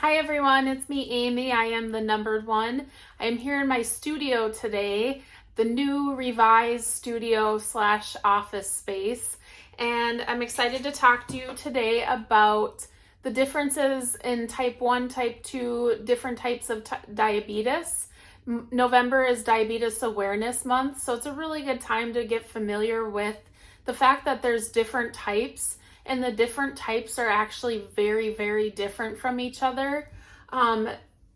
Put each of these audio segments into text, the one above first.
Hi everyone, it's me Amy. I am the numbered one. I'm here in my studio today, the new revised studio / office space, and I'm excited to talk to you today about the differences in type 1, type 2, different types of diabetes. November is Diabetes Awareness Month, so it's a really good time to get familiar with the fact that there's different types, and the different types are actually very, very different from each other.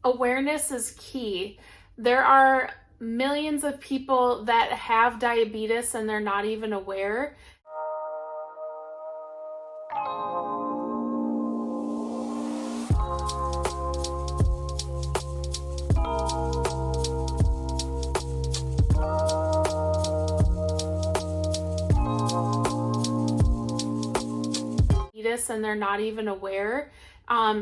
Awareness is key. There are millions of people that have diabetes and they're not even aware. And they're not even aware. I'll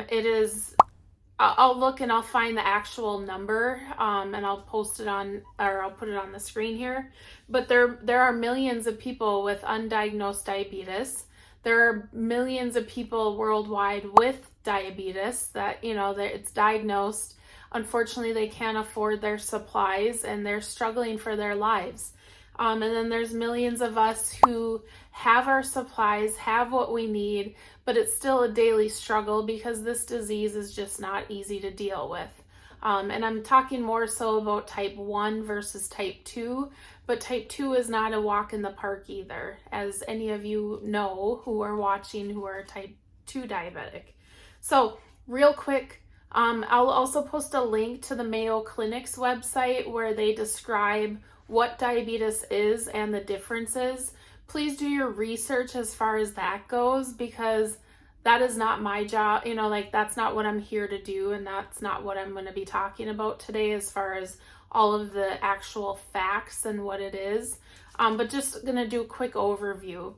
look and I'll find the actual number, and I'll post it on, or I'll put it on the screen here. But there are millions of people with undiagnosed diabetes. There are millions of people worldwide with diabetes that, that it's diagnosed. Unfortunately, they can't afford their supplies and they're struggling for their lives. And then there's millions of us who have our supplies, have what we need, but it's still a daily struggle because this disease is just not easy to deal with. And I'm talking more so about type 1 versus type 2, but type 2 is not a walk in the park either, as any of you know who are watching who are type 2 diabetic. So real quick, I'll also post a link to the Mayo Clinic's website where they describe what diabetes is and the differences. Please do your research as far as that goes, because that is not my job. That's not what I'm here to do, and that's not what I'm going to be talking about today as far as all of the actual facts and what it is. But just going to do a quick overview.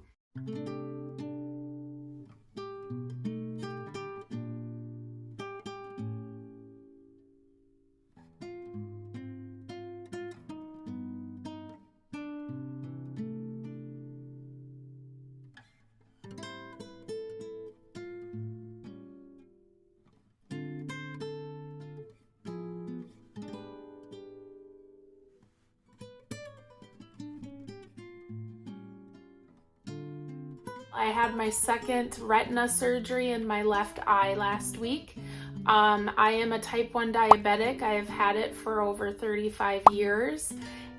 I had my second retina surgery in my left eye last week. I am a type 1 diabetic. I have had it for over 35 years.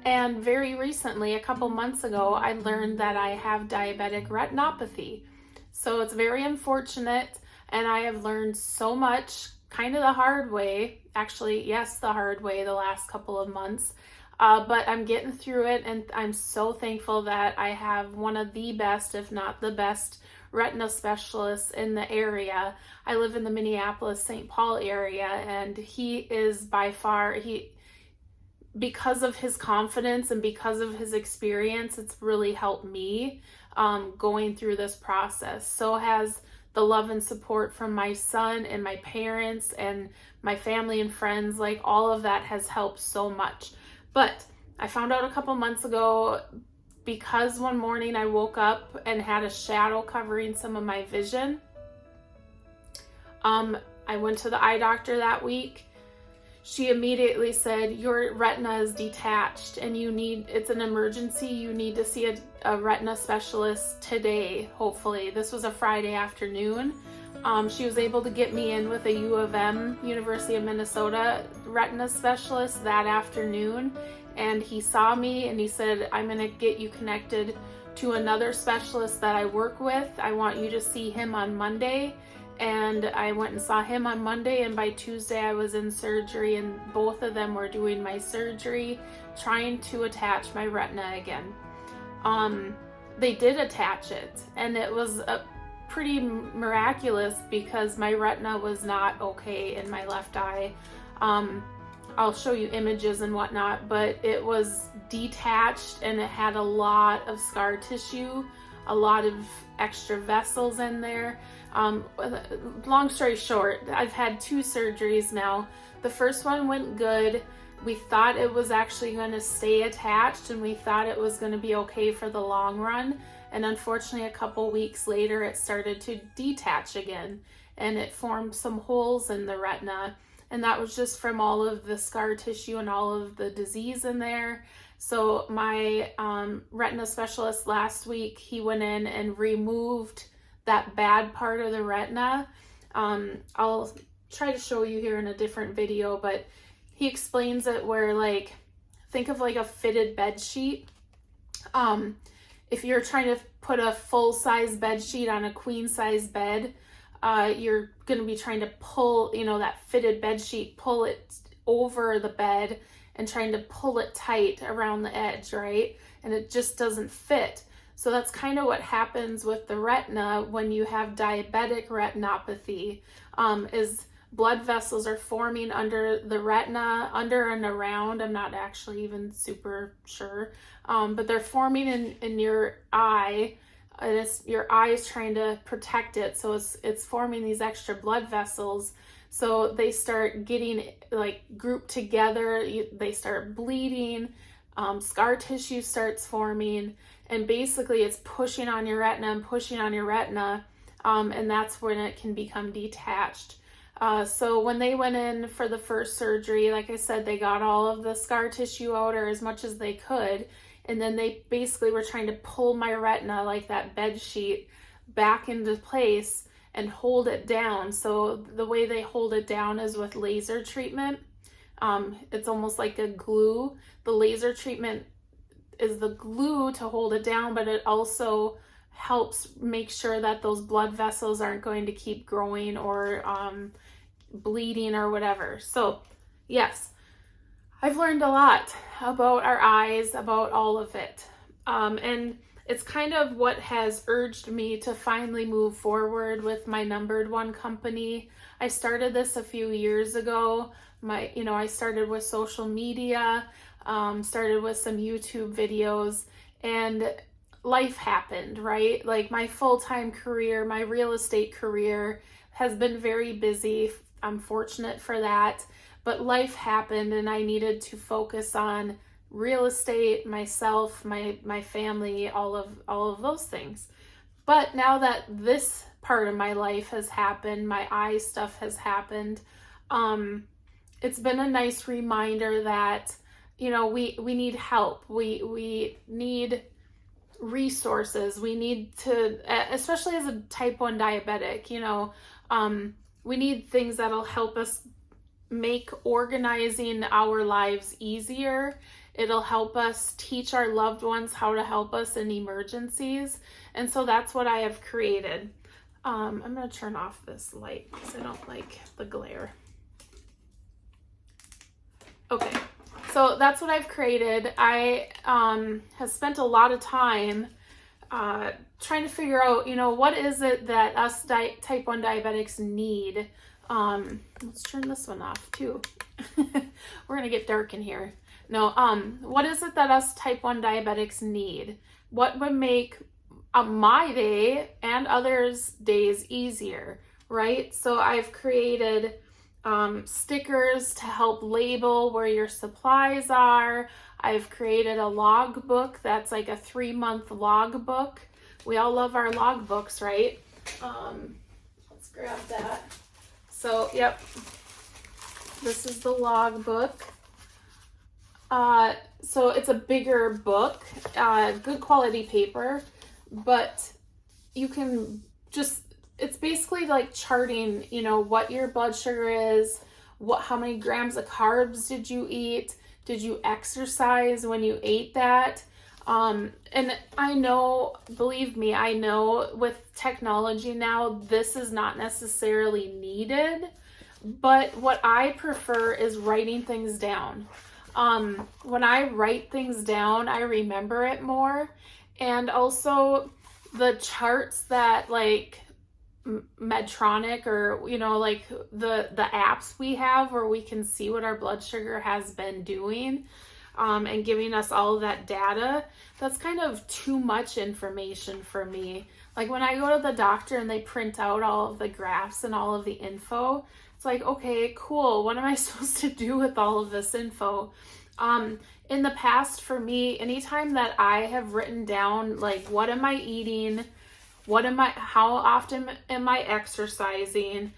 And very recently, a couple months ago, I learned that I have diabetic retinopathy. So it's very unfortunate, and I have learned so much, kind of the hard way. Actually, yes, the hard way the last couple of months. But I'm getting through it, and I'm so thankful that I have one of the best, if not the best, retina specialists in the area. I live in the Minneapolis-St. Paul area, and he is by far, because of his confidence and because of his experience, it's really helped me going through this process. So has the love and support from my son and my parents and my family and friends. Like, all of that has helped so much. But I found out a couple months ago, because one morning I woke up and had a shadow covering some of my vision. I went to the eye doctor that week. She immediately said, your retina is detached and it's an emergency. You need to see a retina specialist today, hopefully. This was a Friday afternoon. She was able to get me in with a U of M, University of Minnesota retina specialist that afternoon, and he saw me and he said, I'm going to get you connected to another specialist that I work with. I want you to see him on Monday. And I went and saw him on Monday, and by Tuesday I was in surgery, and both of them were doing my surgery, trying to attach my retina again. They did attach it, and it was pretty miraculous because my retina was not okay in my left eye. I'll show you images and whatnot, but it was detached and it had a lot of scar tissue, a lot of extra vessels in there. Long story short, I've had 2 surgeries now. The first one went good. We thought it was actually going to stay attached, and we thought it was going to be okay for the long run. And unfortunately, a couple weeks later, it started to detach again. and it formed some holes in the retina. And that was just from all of the scar tissue and all of the disease in there. So my retina specialist last week, he went in and removed that bad part of the retina. I'll try to show you here in a different video, but he explains it where, like, think of like a fitted bed sheet. If you're trying to put a full-size bed sheet on a queen-size bed, you're going to be trying to pull, that fitted bed sheet, pull it over the bed and trying to pull it tight around the edge, right? And it just doesn't fit. So that's kind of what happens with the retina when you have diabetic retinopathy, is blood vessels are forming under the retina, under and around. I'm not actually even super sure, but they're forming in your eye, and your eye is trying to protect it. So it's forming these extra blood vessels. So they start getting like grouped together. They start bleeding. Scar tissue starts forming, and basically it's pushing on your retina and pushing on your retina, and that's when it can become detached. So when they went in for the first surgery, like I said, they got all of the scar tissue out, or as much as they could, and then they basically were trying to pull my retina, like that bed sheet, back into place and hold it down. So the way they hold it down is with laser treatment. It's almost like a glue. The laser treatment is the glue to hold it down, but it also helps make sure that those blood vessels aren't going to keep growing or bleeding or whatever. So yes, I've learned a lot about our eyes, about all of it. And it's kind of what has urged me to finally move forward with my numbered one company. I started this a few years ago. I started with social media, started with some YouTube videos, and life happened, right? Like my full-time career, my real estate career has been very busy. I'm fortunate for that, but life happened and I needed to focus on real estate, myself, my family, all of those things. But now that this part of my life has happened, my eye stuff has happened, it's been a nice reminder that, we need help. We need resources. We need to, especially as a type 1 diabetic, we need things that'll help us make organizing our lives easier. It'll help us teach our loved ones how to help us in emergencies. And so that's what I have created. I'm going to turn off this light because I don't like the glare. Okay, so that's what I've created. I have spent a lot of time trying to figure out, what is it that us type 1 diabetics need. Let's turn this one off too. We're going to get dark in here. No, what is it that us type 1 diabetics need? What would make my day and others' days easier, right? So I've created stickers to help label where your supplies are. I've created a log book that's like a 3-month log book. We all love our log books, right? Let's grab that. So, yep, this is the log book. So it's a bigger book, good quality paper, but you can it's basically like charting, what your blood sugar is, how many grams of carbs did you eat? Did you exercise when you ate that? And I know, believe me, I know with technology now, this is not necessarily needed, but what I prefer is writing things down. When I write things down, I remember it more. And also the charts that like Medtronic or, like the apps we have where we can see what our blood sugar has been doing, and giving us all of that data, that's kind of too much information for me. Like when I go to the doctor and they print out all of the graphs and all of the info, it's like, okay, cool. What am I supposed to do with all of this info? In the past, for me, anytime that I have written down, like, what am I eating? how often am I exercising?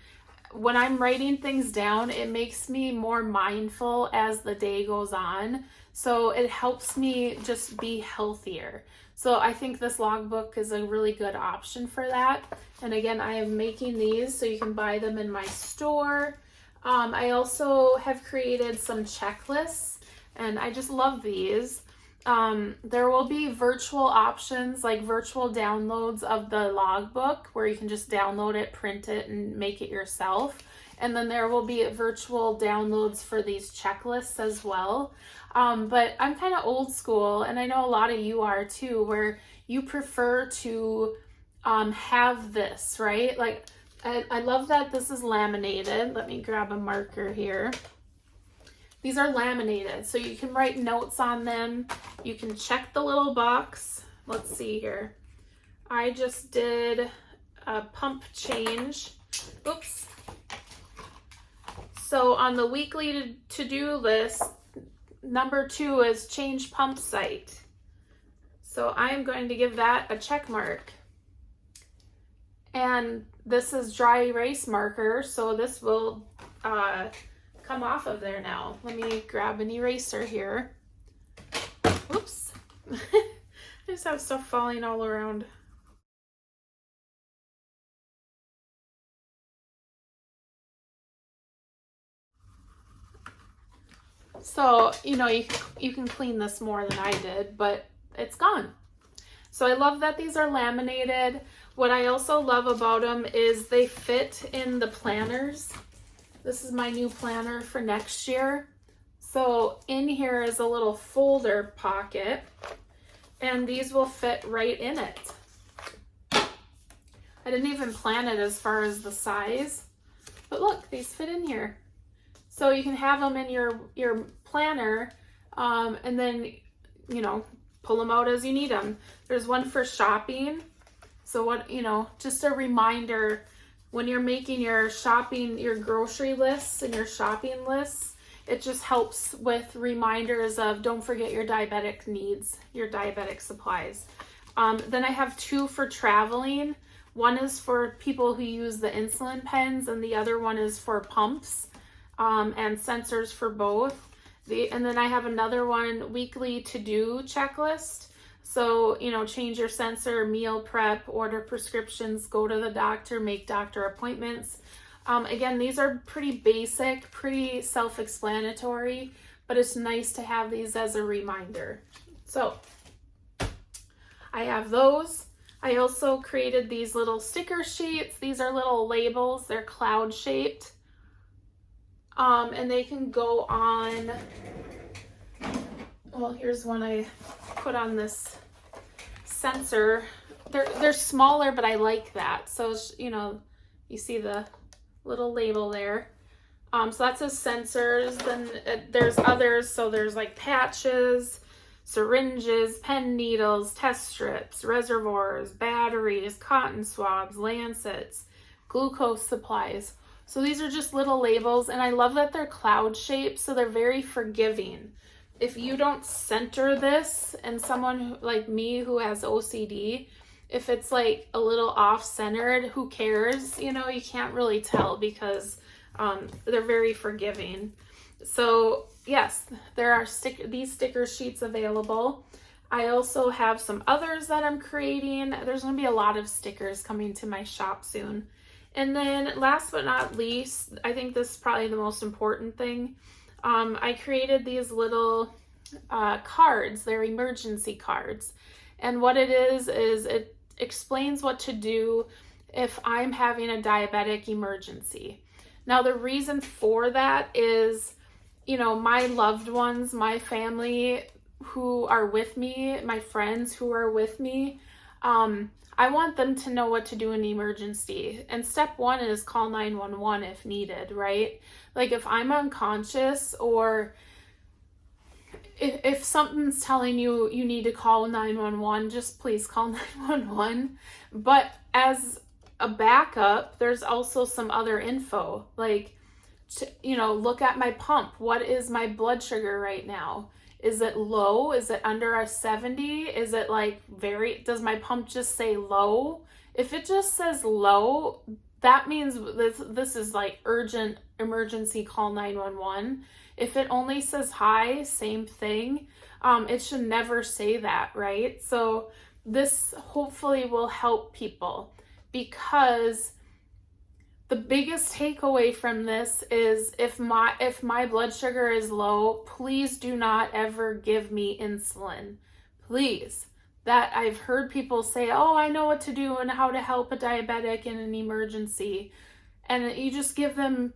When I'm writing things down, it makes me more mindful as the day goes on. So it helps me just be healthier. So I think this logbook is a really good option for that. And again, I am making these so you can buy them in my store. I also have created some checklists, and I just love these. There will be virtual options, like virtual downloads of the logbook where you can just download it, print it, and make it yourself. And then there will be virtual downloads for these checklists as well. But I'm kind of old school, and I know a lot of you are too, where you prefer to have this, right? Like, I love that this is laminated. Let me grab a marker here. These are laminated, so you can write notes on them. You can check the little box. Let's see here. I just did a pump change. Oops. So on the weekly to-do list, number 2 is change pump site. So I'm going to give that a check mark. And this is dry erase marker, so this will come off of there now. Let me grab an eraser here. Oops. I just have stuff falling all around. So, you know, you can clean this more than I did, but it's gone. So I love that these are laminated. What I also love about them is they fit in the planners. This is my new planner for next year. So in here is a little folder pocket, and these will fit right in it. I didn't even plan it as far as the size, but look, these fit in here. So you can have them in your planner, and then, you know, pull them out as you need them. There's one for shopping. So what, you know, just a reminder when you're making your shopping, your grocery lists and your shopping lists, it just helps with reminders of don't forget your diabetic needs, your diabetic supplies. Then I have 2 for traveling. One is for people who use the insulin pens, and the other one is for pumps and sensors for both. And then I have another one, weekly to-do checklist. So, you know, change your sensor, meal prep, order prescriptions, go to the doctor, make doctor appointments. Again, these are pretty basic, pretty self-explanatory, but it's nice to have these as a reminder. So I have those. I also created these little sticker sheets. These are little labels. They're cloud shaped. And they can go on, well, here's one I put on this sensor. They're smaller, but I like that. So, you know, you see the little label there. So that says sensors. Then there's others. So there's like patches, syringes, pen needles, test strips, reservoirs, batteries, cotton swabs, lancets, glucose supplies. So these are just little labels, and I love that they're cloud shaped, so they're very forgiving. If you don't center this, and someone like me who has OCD, if it's like a little off-centered, who cares? You know, you can't really tell because they're very forgiving. So yes, there are these sticker sheets available. I also have some others that I'm creating. There's going to be a lot of stickers coming to my shop soon. And then last but not least, I think this is probably the most important thing. I created these little cards. They're emergency cards. And what it is it explains what to do if I'm having a diabetic emergency. Now, the reason for that is, you know, my loved ones, my family who are with me, my friends who are with me, I want them to know what to do in an emergency. And step 1 is call 911 if needed, right? Like if I'm unconscious, or if something's telling you you need to call 911, just please call 911. But as a backup, there's also some other info, like, you know, look at my pump. What is my blood sugar right now? Is it low? Is it under a 70? Is it like does my pump just say low? If it just says low, that means this is like urgent emergency, call 911. If it only says high, same thing. It should never say that, right? So this hopefully will help people, because the biggest takeaway from this is if my blood sugar is low, please do not ever give me insulin. Please. That I've heard people say, oh, I know what to do and how to help a diabetic in an emergency. And you just give them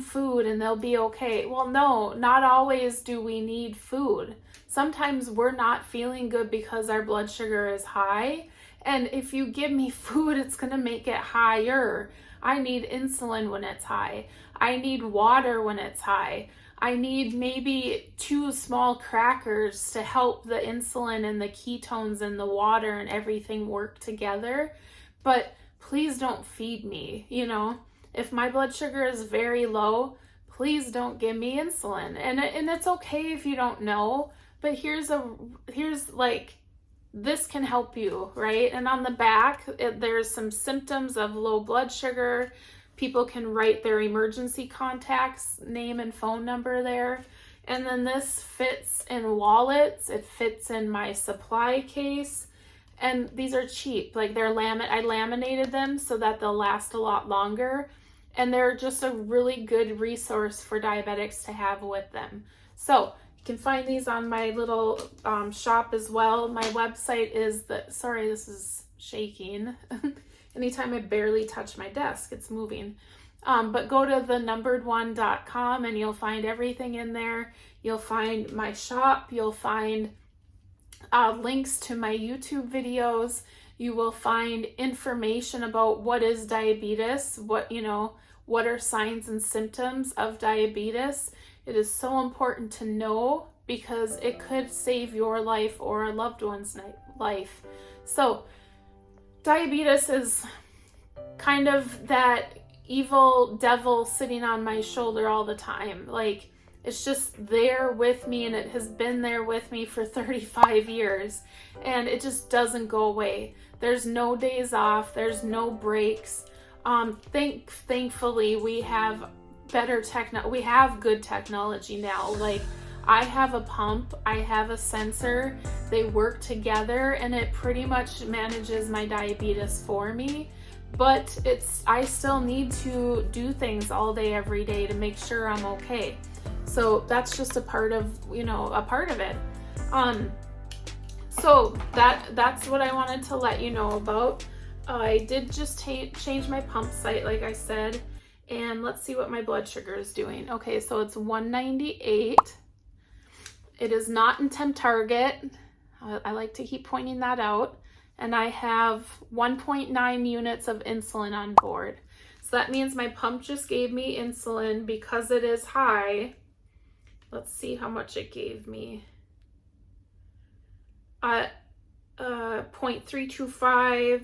food and they'll be okay. Well, no, not always do we need food. Sometimes we're not feeling good because our blood sugar is high. And if you give me food, it's going to make it higher. I need insulin when it's high. I need water when it's high. I need maybe 2 small crackers to help the insulin and the ketones and the water and everything work together. But please don't feed me, you know. If my blood sugar is very low, please don't give me insulin. And it's okay if you don't know, but here's like, this can help you, right? And on the back, there's some symptoms of low blood sugar. People can write their emergency contacts, name and phone number there. And then this fits in wallets. It fits in my supply case. And these are cheap. Like I laminated them so that they'll last a lot longer. And they're just a really good resource for diabetics to have with them. So you can find these on my little shop as well. My website is sorry, this is shaking. Anytime I barely touch my desk, it's moving. But go to thenumbered1.com and you'll find everything in there. You'll find my shop. You'll find links to my YouTube videos. You will find information about what is diabetes, what are signs and symptoms of diabetes. It is so important to know because it could save your life or a loved one's life. So diabetes is kind of that evil devil sitting on my shoulder all the time. Like, it's just there with me, and it has been there with me for 35 years, and it just doesn't go away. There's no days off. There's no breaks. Thankfully, we have we have good technology now. Like, I have a pump, I have a sensor, they work together, and it pretty much manages my diabetes for me. But I still need to do things all day, every day to make sure I'm okay. So that's just a part of it. So that's what I wanted to let you know about. I did just change my pump site, like I said, and let's see what my blood sugar is doing. Okay, so it's 198. It is not in temp target. I like to keep pointing that out. And I have 1.9 units of insulin on board. So that means my pump just gave me insulin because it is high. Let's see how much it gave me. 0.325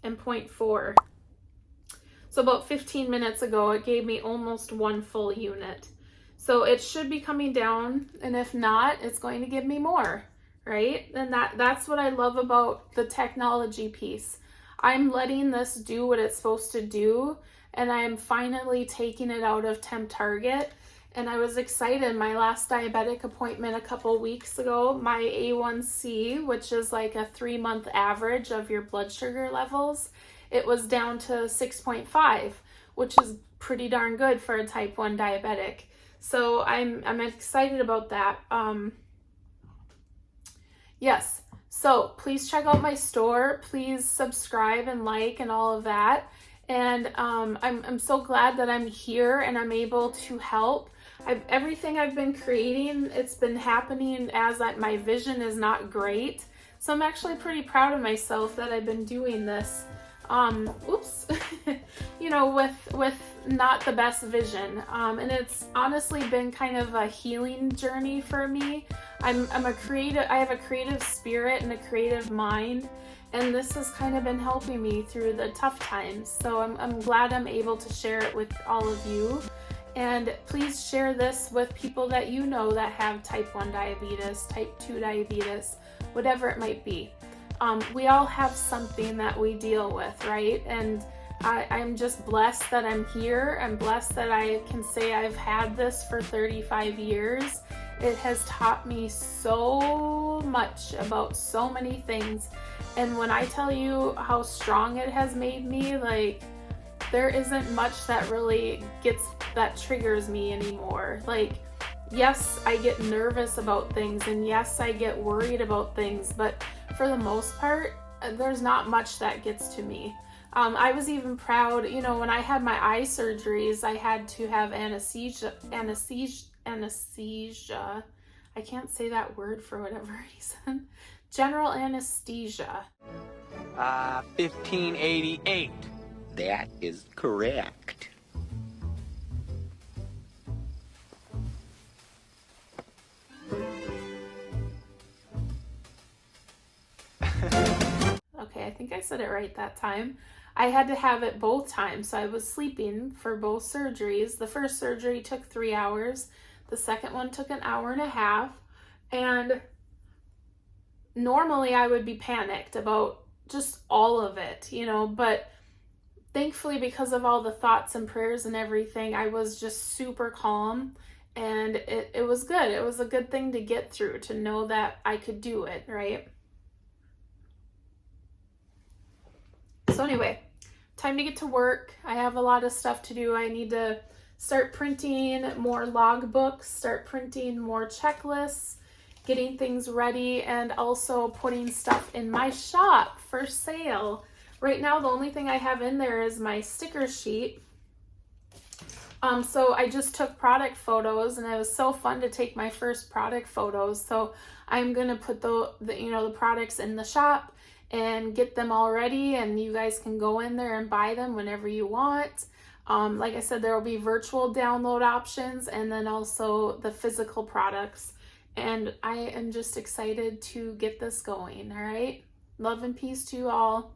and 0.4. So about 15 minutes ago, it gave me almost 1 full unit. So it should be coming down, and if not, it's going to give me more, right? And that's what I love about the technology piece. I'm letting this do what it's supposed to do, and I'm finally taking it out of temp target. And I was excited. My last diabetic appointment a couple weeks ago, my A1C, which is like a 3-month average of your blood sugar levels, it was down to 6.5, which is pretty darn good for a type 1 diabetic. So I'm excited about that. Yes, so please check out my store. Please subscribe and like and all of that. And I'm so glad that I'm here and I'm able to help. Everything I've been creating, it's been happening as my vision is not great. So I'm actually pretty proud of myself that I've been doing this. With not the best vision. And it's honestly been kind of a healing journey for me. I have a creative spirit and a creative mind, and this has kind of been helping me through the tough times. So I'm glad I'm able to share it with all of you. And please share this with people that you know that have type 1 diabetes, type 2 diabetes, whatever it might be. we all have something that we deal with, right? And I'm just blessed that I'm here. I'm blessed that I can say I've had this for 35 years. It has taught me so much about so many things. And when I tell you how strong it has made me, like, there isn't much that really that triggers me anymore. Like, yes, I get nervous about things, and yes, I get worried about things, but for the most part, there's not much that gets to me. I was even proud, when I had my eye surgeries, I had to have anesthesia. I can't say that word for whatever reason. General anesthesia. 1588. That is correct. Okay, I think I said it right that time. I had to have it both times, so I was sleeping for both surgeries. The first surgery took 3 hours. The second one took an hour and a half. And normally I would be panicked about just all of it, but thankfully, because of all the thoughts and prayers and everything, I was just super calm, and it was good. It was a good thing to get through, to know that I could do it, right? So anyway, time to get to work. I have a lot of stuff to do. I need to start printing more logbooks, start printing more checklists, getting things ready, and also putting stuff in my shop for sale. Right now, the only thing I have in there is my sticker sheet. So I just took product photos, and it was so fun to take my first product photos. So I'm gonna put the products in the shop and get them all ready, and you guys can go in there and buy them whenever you want. Like I said, there will be virtual download options, and then also the physical products. And I am just excited to get this going. All right, love and peace to you all.